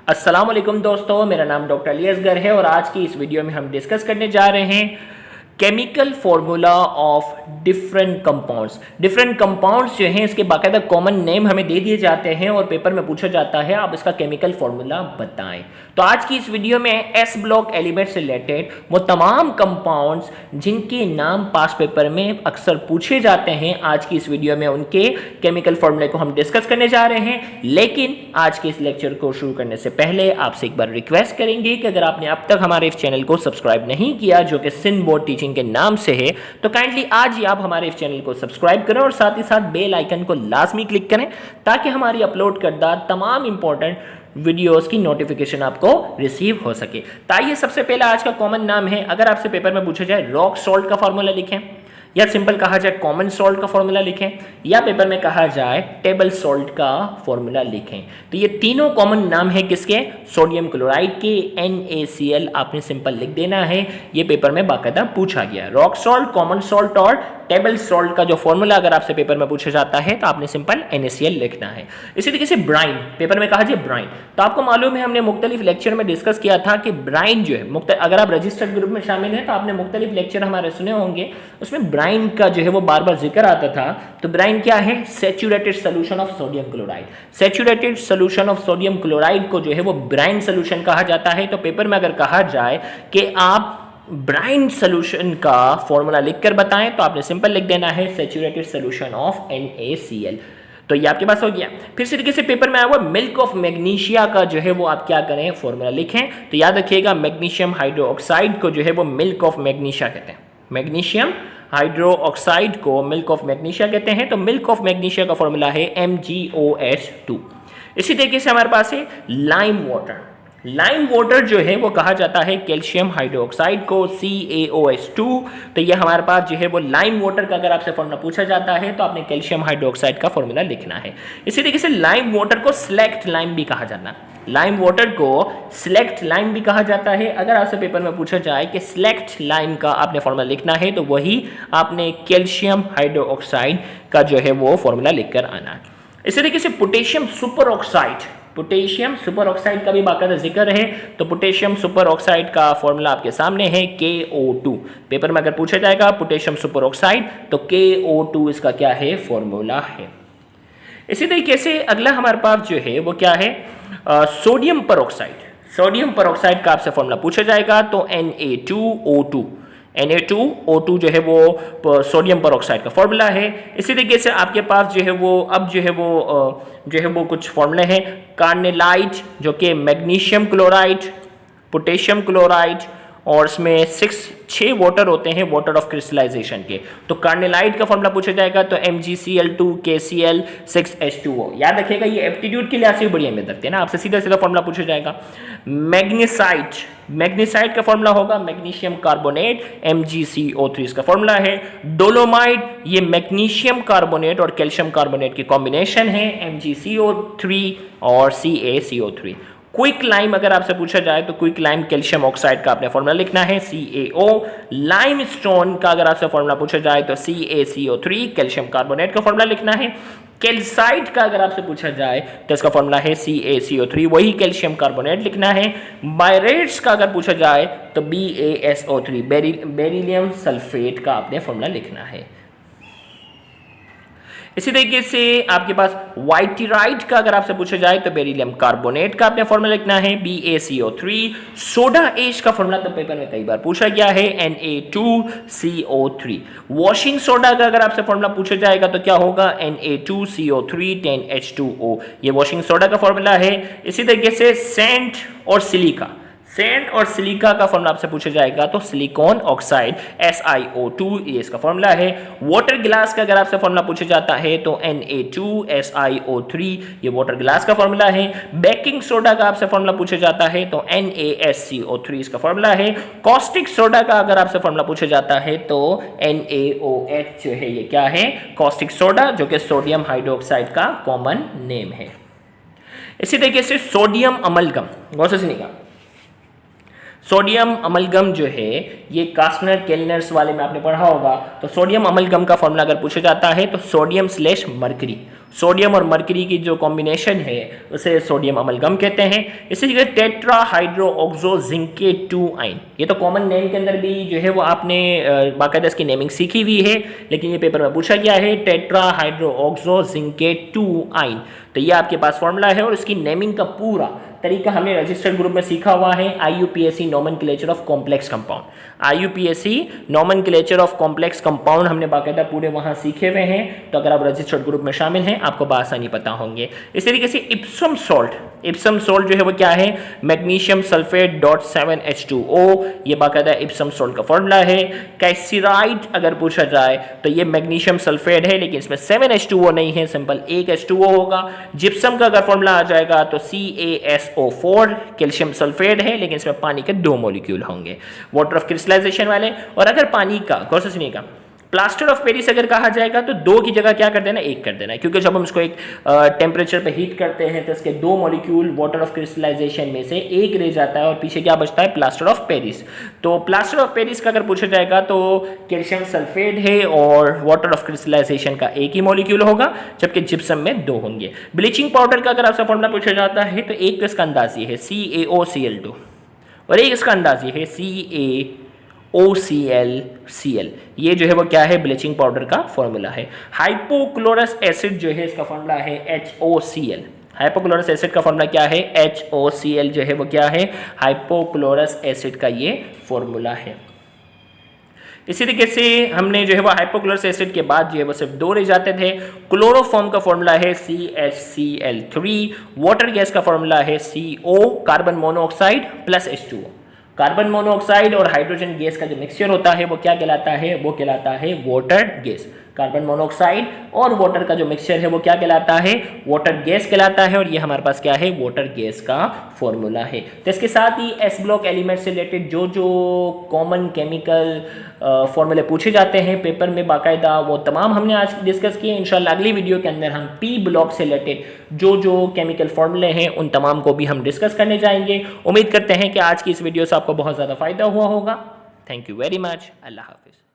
अस्सलाम वालेकुम दोस्तों, मेरा नाम डॉक्टर अली असगर है और आज की इस वीडियो में हम डिस्कस करने जा रहे हैं chemical formula of different compounds. Different compounds जो हैं इसके बाकायदा कॉमन नेम हमें दे दिए जाते हैं और पेपर में पूछा जाता है आप इसका केमिकल फॉर्मूला बताएं। तो आज की इस वीडियो में एस ब्लॉक एलिमेंट से रिलेटेड वो तमाम कंपाउंड्स जिनके नाम पास पेपर में अक्सर पूछे जाते हैं, आज की इस वीडियो में उनके केमिकल फॉर्मूले को हम डिस्कस करने जा रहे हैं। लेकिन आज के इस लेक्चर को शुरू करने से पहले आपसे एक बार रिक्वेस्ट करेंगे कि अगर आपने अब तक हमारे इस चैनल को सब्सक्राइब नहीं किया जो कि सिंध बोर्ड टीचिंग के नाम से है, तो काइंडली आज ही आप हमारे इस चैनल को सब्सक्राइब करें और साथ ही साथ बेल आइकन को लाजमी क्लिक करें ताकि हमारी अपलोड करदा तमाम इंपॉर्टेंट वीडियोस की नोटिफिकेशन आपको रिसीव हो सके। तो आइए सबसे पहला आज का कॉमन नाम है, अगर आपसे पेपर में पूछा जाए रॉक सॉल्ट का फॉर्मूला लिखें, या सिंपल कहा जाए कॉमन सॉल्ट का फॉर्मूला लिखें, या पेपर में कहा जाए टेबल सॉल्ट का फॉर्मूला लिखें, तो ये तीनों कॉमन नाम है किसके? सोडियम क्लोराइड के। NaCl आपने सिंपल लिख देना है, ये पेपर में बाकायदा पूछा गया। रॉक सॉल्ट, कॉमन सॉल्ट और टेबल सॉल्ट का जो फॉर्मूला अगर आपसे पेपर में पूछा जाता है तो आपने सिंपल NaCl लिखना है। इसी तरीके से ब्राइन, पेपर में कहा जाए ब्राइन, तो आपको मालूम है हमने मुख्तलिफ लेक्चर में डिस्कस किया था कि ब्राइन जो है, अगर आप रजिस्टर्ड ग्रुप में शामिल हैं तो आपने मुख्तलिफ लेक्चर हमारे सुने होंगे, उसमें ब्राइन का जो है वो बार बार जिक्र आता था। तो ब्राइन क्या है? Saturated solution of sodium chloride. Saturated solution of sodium chloride को जो है वो ब्राइन सोल्यूशन कहा जाता है। तो पेपर में अगर कहा जाए कि आप ब्राइन सोल्यूशन का फॉर्मूला लिखकर बताएं तो आपने सिंपल लिख देना है सैचुरेटेड सोल्यूशन ऑफ NaCl। तो ये आपके पास हो गया। फिर इसी तरीके से पेपर में आया हुआ मिल्क ऑफ मैग्नीशिया का जो है वो आप क्या करें? फॉर्मूला लिखें। तो याद रखिएगा मैग्नीशियम हाइड्रोक्साइड को जो है वो मिल्क ऑफ मैग्नीशिया कहते हैं। मैग्नीशियम हाइड्रोक्साइड को मिल्क ऑफ मैग्नीशिया कहते हैं। तो मिल्क ऑफ मैग्नीशिया का फॉर्मूला है MgOH2। इसी तरीके से हमारे पास है लाइम वाटर। लाइम वाटर जो है वो कहा जाता है कैल्शियम हाइड्रोक्साइड को CaOH2। तो ये हमारे पास जो है वो लाइम वाटर का अगर आपसे फॉर्मूला पूछा जाता है तो आपने कैल्शियम हाइड्रोक्साइड का फॉर्मूला लिखना है। इसी तरीके से लाइम वाटर को सिलेक्ट लाइम भी कहा जाता है। लाइम वाटर को सिलेक्ट लाइम भी कहा जाता है। अगर आपसे पेपर में पूछा जाए कि सिलेक्ट लाइम का आपने फॉर्मूला लिखना है तो वही आपने कैल्शियम हाइड्रोक्साइड का जो है वो फॉर्मूला लिखकर आना है। इसी तरीके से potassium super oxide, potassium super oxide का भी बाकायदा जिक्र है। तो पोटेशियम सुपर ऑक्साइड का फॉर्मूला आपके सामने है KO2। पेपर में अगर पूछा जाएगा पोटेशियम सुपर ऑक्साइड तो KO2 इसका क्या है? फॉर्मूला है। इसी तरीके से अगला हमारे पास जो है वो क्या है? Sodium peroxide. सोडियम परऑक्साइड का आपसे फॉर्मूला पूछा जाएगा तो Na2O2। Na2O2 जो है वो सोडियम परऑक्साइड का फॉर्मूला है। इसी तरीके से आपके पास जो है वो अब जो है वो कुछ फॉर्मूले हैं। कार्नेलाइट जो कि मैग्नीशियम क्लोराइड, पोटेशियम क्लोराइड और इसमें 6 वाटर होते हैं, वाटर ऑफ क्रिस्टलाइजेशन के। तो कार्नेलाइट का फॉर्मूला पूछा जाएगा तो MgCl2 KCl6H2O। याद रखिएगा ये एप्टीट्यूड के लिहाज से बड़ी अहमियत रखते हैं ना, आपसे सीधा सीधा फॉर्मूला पूछा जाएगा। मैग्नीसाइट, मैग्नीसाइट का फॉर्मूला होगा मैग्नीशियम कार्बोनेट, MgCO3 इसका फॉर्मूला है। डोलोमाइट, ये मैग्नीशियम कार्बोनेट और कैल्शियम कार्बोनेट की कॉम्बिनेशन है, MgCO3 और CaCO3। क्विक लाइम अगर आपसे पूछा जाए तो क्विक लाइम कैल्शियम ऑक्साइड का आपने फॉर्मूला लिखना है CaO। लाइम स्टोन का अगर आपसे फॉर्मूला पूछा जाए तो CaCO3 कैल्शियम कार्बोनेट का फॉर्मूला लिखना है। कैल्साइट का अगर आपसे पूछा जाए तो इसका फॉर्मूला है CaCO3, वही कैल्शियम कार्बोनेट लिखना है। बायरेट्स का अगर पूछा जाए तो BaSO3 बेरिलियम सल्फेट का आपने फॉर्मूला लिखना है। इसी तरीके से आपके पास वाइटीराइट का अगर आपसे पूछा जाए तो बेरिलियम कार्बोनेट का आपने फॉर्मूला लिखना है BaCO3। सोडा एश का फॉर्मूला तो पेपर में कई बार पूछा गया है Na2CO3। वॉशिंग सोडा का अगर आपसे फॉर्मूला पूछा जाएगा तो क्या होगा? Na2CO3 10H2O, ये वॉशिंग सोडा का फॉर्मूला है। इसी तरीके से सेंट और सिलिका, सैंड और सिलिका का फॉर्मूला आपसे पूछा जाएगा तो सिलिकॉन ऑक्साइड SiO2 ये इसका फॉर्मूला है। वाटर ग्लास का अगर आपसे फॉर्मूला पूछा जाता है तो Na2SiO3 ये वाटर ग्लास का फॉर्मूला है। बेकिंग सोडा का आपसे फॉर्मूला पूछा जाता है तो NaSCO3 इसका फॉर्मूला है। कॉस्टिक सोडा का अगर आपसे फॉर्मूला पूछा जाता है तो NaOH जो है ये क्या है? कॉस्टिक सोडा, जो कि सोडियम हाइड्रोक्साइड का कॉमन नेम है। इसी तरीके से सोडियम अमलगम, गौर से सुनिएगा, सोडियम अमलगम जो है ये कास्टनर केल्नर्स वाले में आपने पढ़ा होगा। तो सोडियम अमलगम का फॉर्मूला अगर पूछा जाता है तो सोडियम स्लैश मरकरी, सोडियम और मरकरी की जो कॉम्बिनेशन है उसे सोडियम अमलगम कहते हैं। इसी जगह टेट्राहाइड्रोऑक्सोजिंकेट 2 आइन, ये तो कॉमन नेम के अंदर भी जो है वो आपने बाकायदा इसकी नेमिंग सीखी हुई है, लेकिन ये पेपर में पूछा गया है टेट्राहाइड्रोऑक्सोजिंकेट 2 आइन। तो ये आपके पास फॉर्मूला है और इसकी नेमिंग का पूरा तरीका हमने रजिस्टर्ड ग्रुप में सीखा हुआ है, IUPAC nomenclature of complex compound. IUPAC nomenclature of complex compound हमने बाकायदा पूरे वहां सीखे हुए हैं, तो अगर आप रजिस्टर्ड ग्रुप में शामिल हैं आपको बआसानी पता होंगे। इस तरीके से इप्सम सॉल्ट जो है वो क्या है, मैग्नीशियम सल्फेट .7H2O, ये बाकायदा इप्सम सॉल्ट का फॉर्मूला है। कैल्सीराइड अगर पूछा जाए तो ये मैग्नीशियम सल्फेट है, लेकिन इसमें 7H2O नहीं है, सिंपल एक H2O होगा। जिप्सम का अगर फॉर्मूला आ जाएगा तो CaSO4, कैल्शियम सल्फेट है, लेकिन इसमें पानी के 2 मॉलिक्यूल होंगे, वाटर ऑफ क्रिस्टलाइजेशन वाले। और अगर पानी का गौर से सुनिएगा, प्लास्टर ऑफ पेरिस अगर कहा जाएगा तो 2 की जगह क्या कर देना, 1 कर देना, क्योंकि जब हम इसको एक टेम्परेचर पे हीट करते हैं तो इसके 2 मॉलिक्यूल वाटर ऑफ क्रिस्टलाइजेशन में से 1 रह जाता है और पीछे क्या बचता है, प्लास्टर ऑफ पेरिस। तो प्लास्टर ऑफ पेरिस का अगर पूछा जाएगा तो कैल्शियम सल्फेट है और वाटर ऑफ क्रिस्टलाइजेशन का 1 ही मॉलिक्यूल होगा, जबकि जिप्सम में 2 होंगे। ब्लीचिंग पाउडर का अगर आपसे फॉर्मूला पूछा जाता है तो एक इसका अंदाज ये है CaOCl2 और एक इसका अंदाज ये है CaOClCl, ये जो है वो क्या है, ब्लीचिंग पाउडर का फॉर्मूला है। हाइपोक्लोरस एसिड जो है इसका फॉर्मूला है HOCl। हाइपोक्लोरस एसिड का फॉर्मूला क्या है, HOCl जो है वो क्या है, हाइपोक्लोरस एसिड का ये फॉर्मूला है। इसी तरीके से हमने जो है वो हाइपोक्लोरस एसिड के बाद जो है वो सिर्फ 2 रह जाते थे। क्लोरोफॉर्म का फॉर्मूला है CHCl3, वाटर गैस का फॉर्मूला है CO, carbon monoxide plus H2O। Carbon monoxide और हाइड्रोजन गैस का जो मिक्सचर होता है वो क्या कहलाता है, वो कहलाता है वाटर गैस। कार्बन मोनोऑक्साइड और वाटर का जो मिक्सचर है वो क्या कहलाता है, वाटर गैस कहलाता है, और ये हमारे पास क्या है, वाटर गैस का फॉर्मूला है। तो इसके साथ ही एस ब्लॉक एलिमेंट से रिलेटेड जो जो कॉमन केमिकल फॉर्मूले पूछे जाते हैं पेपर में बाकायदा, वो तमाम हमने आज डिस्कस किए। इंशाल्लाह अगली वीडियो के अंदर हम पी ब्लॉक से रिलेटेड जो जो केमिकल फॉर्मूले हैं उन तमाम को भी हम डिस्कस करने जाएंगे। उम्मीद करते हैं कि आज की इस वीडियो से आपको बहुत ज़्यादा फ़ायदा हुआ होगा। Thank you very much. अल्लाह हाफिज़।